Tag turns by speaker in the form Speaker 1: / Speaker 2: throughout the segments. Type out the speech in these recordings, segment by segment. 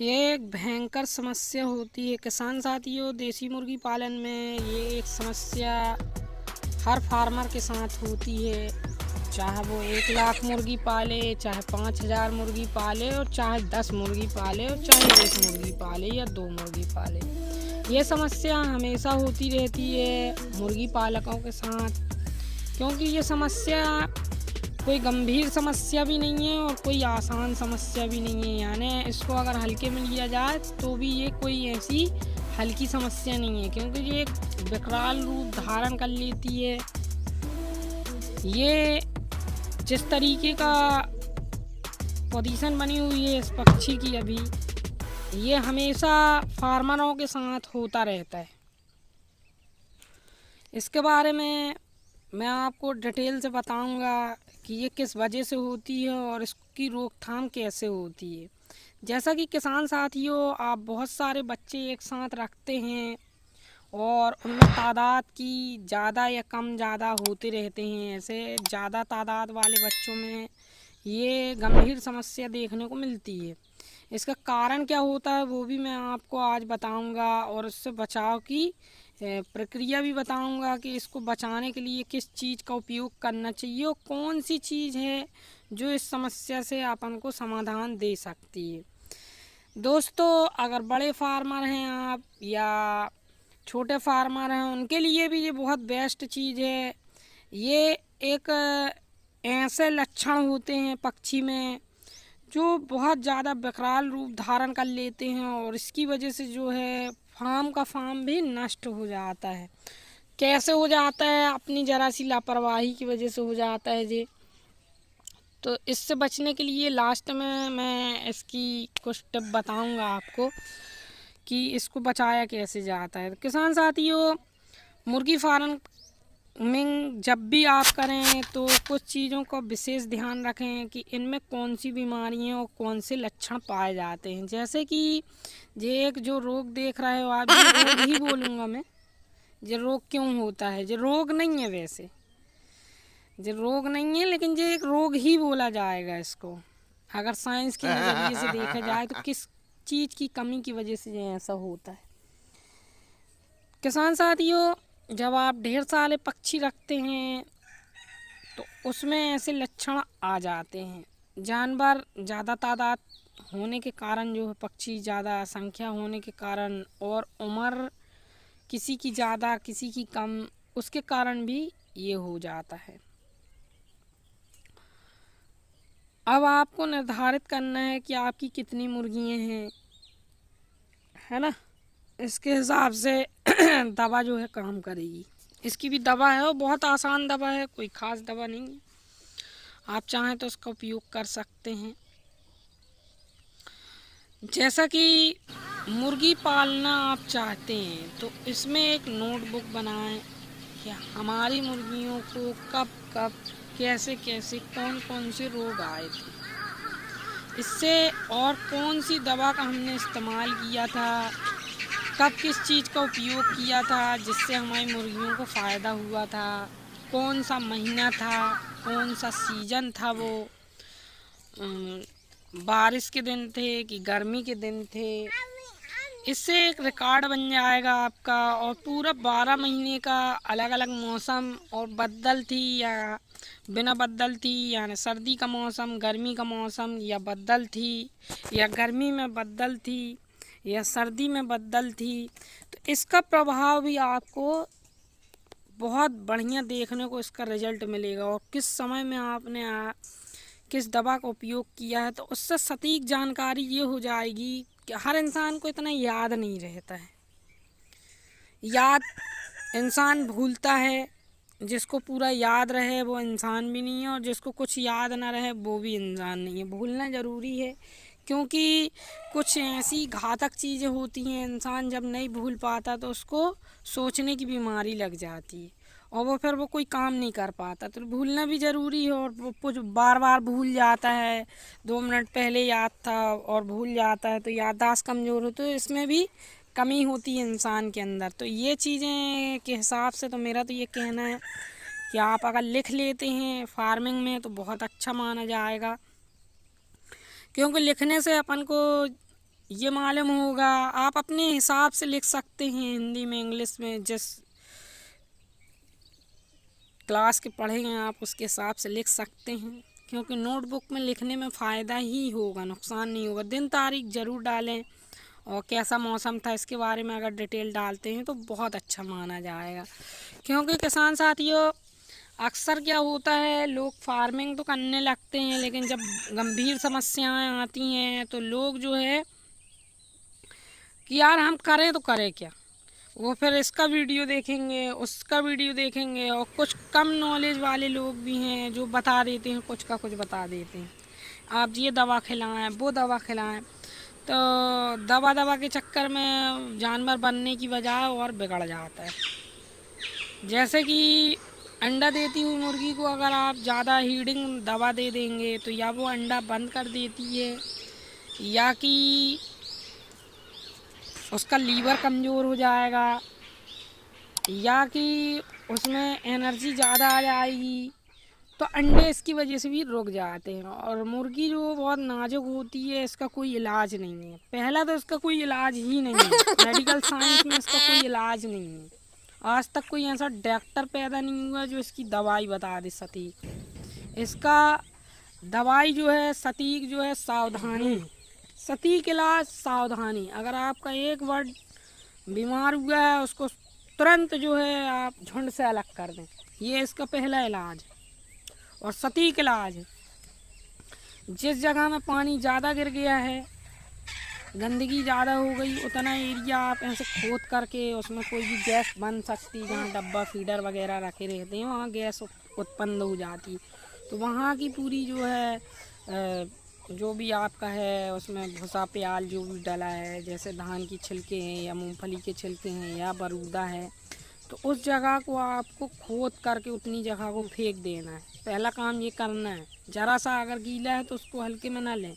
Speaker 1: ये एक भयंकर समस्या होती है किसान साथियों। देसी मुर्गी पालन में ये एक समस्या हर फार्मर के साथ होती है, चाहे वो 1 लाख मुर्गी पाले, चाहे 5,000 मुर्गी पाले, और चाहे 10 मुर्गी पाले, और चाहे 1 मुर्गी पाले या 2 मुर्गी पाले। ये समस्या हमेशा होती रहती है मुर्गी पालकों के साथ, क्योंकि ये समस्या कोई गंभीर समस्या भी नहीं है और कोई आसान समस्या भी नहीं है। यानी इसको अगर हल्के में लिया जाए तो भी ये कोई ऐसी हल्की समस्या नहीं है, क्योंकि ये एक विकराल रूप धारण कर लेती है। ये जिस तरीके का पोजीशन बनी हुई है इस पक्षी की अभी, ये हमेशा फार्मरों के साथ होता रहता है। इसके बारे में मैं आपको डिटेल से बताऊंगा कि ये किस वजह से होती है और इसकी रोकथाम कैसे होती है। जैसा कि किसान साथियों, आप बहुत सारे बच्चे एक साथ रखते हैं और उनमें तादाद की ज़्यादा या कम ज़्यादा होते रहते हैं। ऐसे ज़्यादा तादाद वाले बच्चों में ये गंभीर समस्या देखने को मिलती है। इसका कारण क्या होता है वो भी मैं आपको आज बताऊंगा, और उससे बचाव की प्रक्रिया भी बताऊंगा कि इसको बचाने के लिए किस चीज़ का उपयोग करना चाहिए और कौन सी चीज़ है जो इस समस्या से अपन को समाधान दे सकती है। दोस्तों, अगर बड़े फार्मर हैं आप या छोटे फार्मर हैं, उनके लिए भी ये बहुत बेस्ट चीज़ है। ये एक ऐसे लक्षण होते हैं पक्षी में जो बहुत ज़्यादा विकराल रूप धारण कर लेते हैं, और इसकी वजह से जो है फार्म का फार्म भी नष्ट हो जाता है। कैसे हो जाता है? अपनी ज़रा सी लापरवाही की वजह से हो जाता है जी। तो इससे बचने के लिए लास्ट में मैं इसकी कुछ टिप बताऊंगा आपको कि इसको बचाया कैसे जाता है। किसान साथियों, मुर्गी फार्मिंग जब भी आप करें तो कुछ चीज़ों का विशेष ध्यान रखें कि इनमें कौन सी बीमारियां और कौन से लक्षण पाए जाते हैं। जैसे कि ये एक जो रोग देख रहे हो आप, ये रोग ही बोलूँगा मैं। ये रोग क्यों होता है? ये रोग नहीं है, वैसे ये रोग नहीं है, लेकिन ये एक रोग ही बोला जाएगा इसको। अगर साइंस के नज़रिए से देखा जाए तो किस चीज़ की कमी की वजह से ये ऐसा होता है। किसान साथियों, जब आप ढेर सारे पक्षी रखते हैं तो उसमें ऐसे लक्षण आ जाते हैं। जानवर ज़्यादा तादाद होने के कारण जो है, पक्षी ज़्यादा संख्या होने के कारण, और उम्र किसी की ज़्यादा किसी की कम, उसके कारण भी ये हो जाता है। अब आपको निर्धारित करना है कि आपकी कितनी मुर्गियाँ हैं, है ना। इसके हिसाब से दवा जो है काम करेगी। इसकी भी दवा है और बहुत आसान दवा है, कोई ख़ास दवा नहीं है। आप चाहें तो उसका उपयोग कर सकते हैं। जैसा कि मुर्गी पालना आप चाहते हैं तो इसमें एक नोटबुक बनाएं कि हमारी मुर्गियों को कब कब कैसे कैसे कौन कौन से रोग आए थे, इससे और कौन सी दवा का हमने इस्तेमाल किया था, कब किस चीज़ का उपयोग किया था जिससे हमारी मुर्गियों को फ़ायदा हुआ था, कौन सा महीना था, कौन सा सीज़न था, वो बारिश के दिन थे कि गर्मी के दिन थे। इससे एक रिकॉर्ड बन जाएगा आपका, और पूरा 12 महीने का अलग अलग मौसम और बदल थी या बिना बदल थी, यानी सर्दी का मौसम, गर्मी का मौसम, या बदल थी, या गर्मी में बदल थी, या सर्दी में बदल थी। तो इसका प्रभाव भी आपको बहुत बढ़िया देखने को इसका रिजल्ट मिलेगा, और किस समय में आपने किस दवा का उपयोग किया है, तो उससे सटीक जानकारी ये हो जाएगी कि हर इंसान को इतना याद नहीं रहता है। याद इंसान भूलता है, जिसको पूरा याद रहे वो इंसान भी नहीं है, और जिसको कुछ याद ना रहे वो भी इंसान नहीं है। भूलना ज़रूरी है, क्योंकि कुछ ऐसी घातक चीज़ें होती हैं, इंसान जब नहीं भूल पाता तो उसको सोचने की बीमारी लग जाती है, और वो फिर वो कोई काम नहीं कर पाता। तो भूलना भी ज़रूरी है, और वो कुछ बार बार भूल जाता है। 2 मिनट पहले याद था और भूल जाता है, तो याददाश्त कमज़ोर हो, तो इसमें भी कमी होती है इंसान के अंदर। तो ये चीज़ें के हिसाब से तो मेरा तो ये कहना है कि आप अगर लिख लेते हैं फार्मिंग में तो बहुत अच्छा माना जाएगा, क्योंकि लिखने से अपन को ये मालूम होगा। आप अपने हिसाब से लिख सकते हैं, हिंदी में, इंग्लिश में, जिस क्लास के पढ़ेंगे आप उसके हिसाब से लिख सकते हैं, क्योंकि नोटबुक में लिखने में फ़ायदा ही होगा, नुकसान नहीं होगा। दिन तारीख ज़रूर डालें और कैसा मौसम था इसके बारे में अगर डिटेल डालते हैं तो बहुत अच्छा माना जाएगा। क्योंकि किसान साथियों, अक्सर क्या होता है, लोग फार्मिंग तो करने लगते हैं, लेकिन जब गंभीर समस्याएं आती हैं तो लोग जो है कि यार हम करें तो करें क्या, वो फिर इसका वीडियो देखेंगे, उसका वीडियो देखेंगे, और कुछ कम नॉलेज वाले लोग भी हैं जो बता देते हैं, कुछ का कुछ बता देते हैं, आप ये दवा खिलाएं, वो दवा खिलाएं। तो दवा के चक्कर में जानवर बनने की बजाय और बिगड़ जाता है। जैसे कि अंडा देती हुई मुर्गी को अगर आप ज़्यादा हीडिंग दवा दे देंगे तो या वो अंडा बंद कर देती है, या कि उसका लीवर कमज़ोर हो जाएगा, या कि उसमें एनर्जी ज़्यादा आ जाएगी, तो अंडे इसकी वजह से भी रुक जाते हैं। और मुर्गी जो बहुत नाजुक होती है, इसका कोई इलाज नहीं है। पहला तो इसका कोई इलाज ही नहीं है, मेडिकल साइंस में इसका कोई इलाज नहीं है। आज तक कोई ऐसा डॉक्टर पैदा नहीं हुआ जो इसकी दवाई बता दे सटीक। इसका दवाई जो है सटीक, जो है सावधानी, सटीक इलाज सावधानी। अगर आपका एक वर्ड बीमार हुआ है उसको तुरंत जो है आप झुंड से अलग कर दें, ये इसका पहला इलाज और सटीक इलाज है। जिस जगह में पानी ज़्यादा गिर गया है, गंदगी ज़्यादा हो गई, उतना एरिया आप ऐसे खोद करके उसमें कोई भी गैस बन सकती, जहाँ डब्बा फीडर वगैरह रखे रहते हैं वहाँ गैस उत्पन्न हो जाती, तो वहाँ की पूरी जो है जो भी आपका है उसमें भूसा प्याल जो भी डला है, जैसे धान की छिलके हैं या मूंगफली के छिलके हैं या बरूदा है, तो उस जगह को आपको खोद करके उतनी जगह को फेंक देना है। पहला काम ये करना है। ज़रा सा अगर गीला है तो उसको हल्के में ना लें,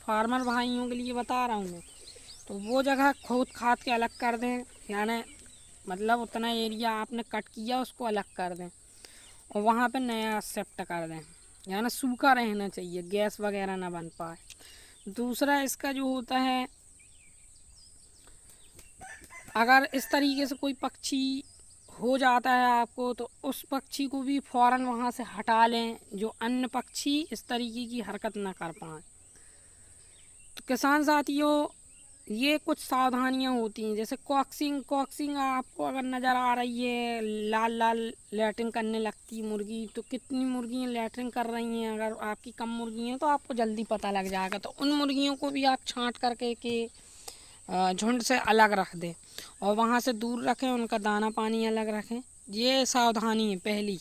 Speaker 1: फार्मर भाइयों के लिए बता रहा हूँ मैं। तो वो जगह खोद खाद के अलग कर दें, यानी मतलब उतना एरिया आपने कट किया उसको अलग कर दें और वहाँ पे नया शिफ्ट कर दें, यानी सूखा रहना चाहिए, गैस वगैरह ना बन पाए। दूसरा इसका जो होता है, अगर इस तरीके से कोई पक्षी हो जाता है आपको तो उस पक्षी को भी फ़ौरन वहाँ से हटा लें, जो अन्य पक्षी इस तरीके की हरकत ना कर पाएँ। तो किसान साथियों, ये कुछ सावधानियां होती हैं, जैसे कॉक्सिंग आपको अगर नज़र आ रही है, लाल लाल लैट्रिन करने लगती है मुर्गी, तो कितनी मुर्गियां लैट्रिन कर रही हैं, अगर आपकी कम मुर्गी हैं तो आपको जल्दी पता लग जाएगा। तो उन मुर्गियों को भी आप छांट करके के झुंड से अलग रख दें और वहाँ से दूर रखें, उनका दाना पानी अलग रखें। ये सावधानी है पहली,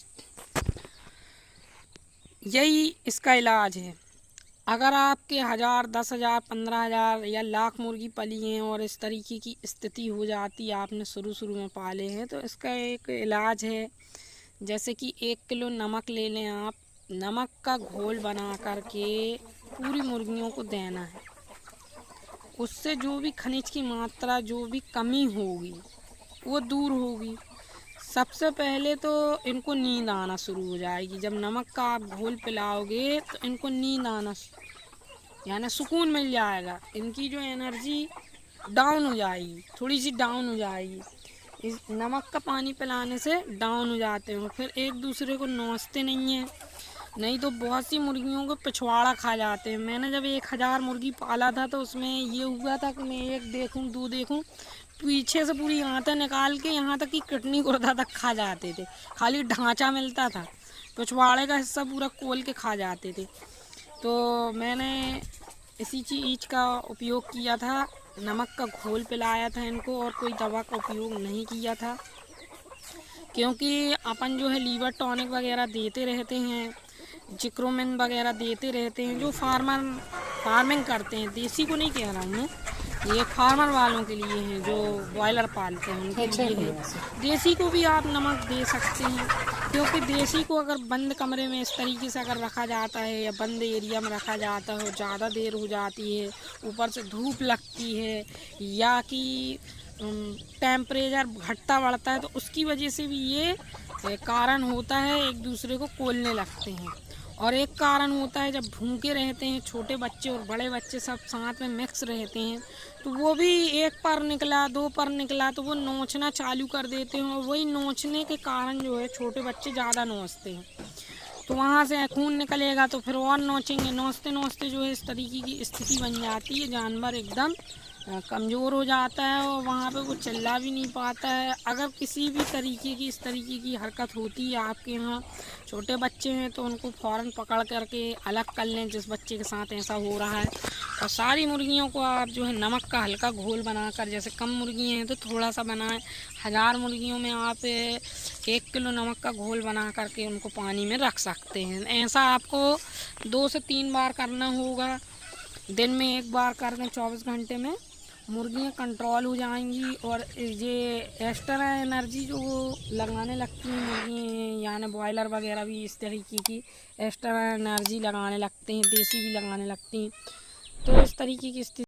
Speaker 1: यही इसका इलाज है। अगर आपके 1000, 10,000, 15,000 या लाख मुर्गी पली हैं और इस तरीके की स्थिति हो जाती, आपने शुरू में पाले हैं, तो इसका एक इलाज है। जैसे कि 1 किलो नमक ले लें आप, नमक का घोल बना करके पूरी मुर्गियों को देना है। उससे जो भी खनिज की मात्रा, जो भी कमी होगी वो दूर होगी। सबसे पहले तो इनको नींद आना शुरू हो जाएगी। जब नमक का आप घोल पिलाओगे तो इनको नींद आना यानी सुकून मिल जाएगा, इनकी जो एनर्जी डाउन हो जाएगी, थोड़ी सी डाउन हो जाएगी। इस नमक का पानी पिलाने से डाउन हो जाते हैं, फिर एक दूसरे को नोचते नहीं हैं, नहीं तो बहुत सी मुर्गियों को पिछवाड़ा खा जाते हैं। मैंने जब 1000 मुर्गी पाला था तो उसमें ये हुआ था कि मैं एक देखूं, दो देखूं, पीछे से पूरी आंतें निकाल के यहाँ तक कि किडनी गुर्दा तक खा जाते थे, खाली ढांचा मिलता था, पिछवाड़े का हिस्सा पूरा खोल के खा जाते थे। तो मैंने इसी चीज़ का उपयोग किया था, नमक का घोल पिलाया था इनको और कोई दवा का उपयोग नहीं किया था। क्योंकि अपन जो है लीवर टॉनिक वगैरह देते रहते हैं, जिक्रोमिन वगैरह देते रहते हैं, जो फार्मिंग करते हैं, देसी को नहीं कह रहा हूँ मैं, ये फार्मर वालों के लिए हैं जो बॉयलर पालते हैं उनके लिए है। देसी को भी आप नमक दे सकते हैं, क्योंकि देसी को अगर बंद कमरे में इस तरीके से अगर रखा जाता है या बंद एरिया में रखा जाता है, ज़्यादा देर हो जाती है, ऊपर से धूप लगती है या कि टेम्परेचर घटता बढ़ता है, तो उसकी वजह से भी ये कारण होता है, एक दूसरे को कोलने लगते हैं और एक कारण होता है जब भूखे रहते हैं छोटे बच्चे और बड़े बच्चे सब साथ में मिक्स रहते हैं, तो वो भी एक पर निकला, दो पर निकला तो वो नोचना चालू कर देते हैं, और वही नोचने के कारण जो है छोटे बच्चे ज़्यादा नोचते हैं। तो वहाँ से खून निकलेगा तो फिर और नोचेंगे, नोचते नोचते जो है इस तरीके की स्थिति बन जाती है, जानवर एकदम कमज़ोर हो जाता है और वहाँ पे वो चिल्ला भी नहीं पाता है। अगर किसी भी तरीके की इस तरीके की हरकत होती है आपके यहाँ, छोटे बच्चे हैं तो उनको फ़ौरन पकड़ करके अलग कर लें जिस बच्चे के साथ ऐसा हो रहा है। और सारी मुर्गियों को आप जो है नमक का हल्का घोल बनाकर, जैसे कम मुर्गी हैं तो थोड़ा सा बनाएं, 1000 मुर्गियों में आप 1 किलो नमक का घोल बना करके उनको पानी में रख सकते हैं। ऐसा आपको 2 से 3 बार करना होगा, दिन में 1 बार कर दें 24 घंटे में, मुर्गियाँ कंट्रोल हो जाएंगी। और ये एक्स्ट्रा एनर्जी जो वो लगाने लगती हैं मुर्गी, यानी बॉयलर वगैरह भी इस तरीके की एक्स्ट्रा एनर्जी लगाने लगते हैं, देसी भी लगाने लगती हैं। तो इस तरीके की स्थिति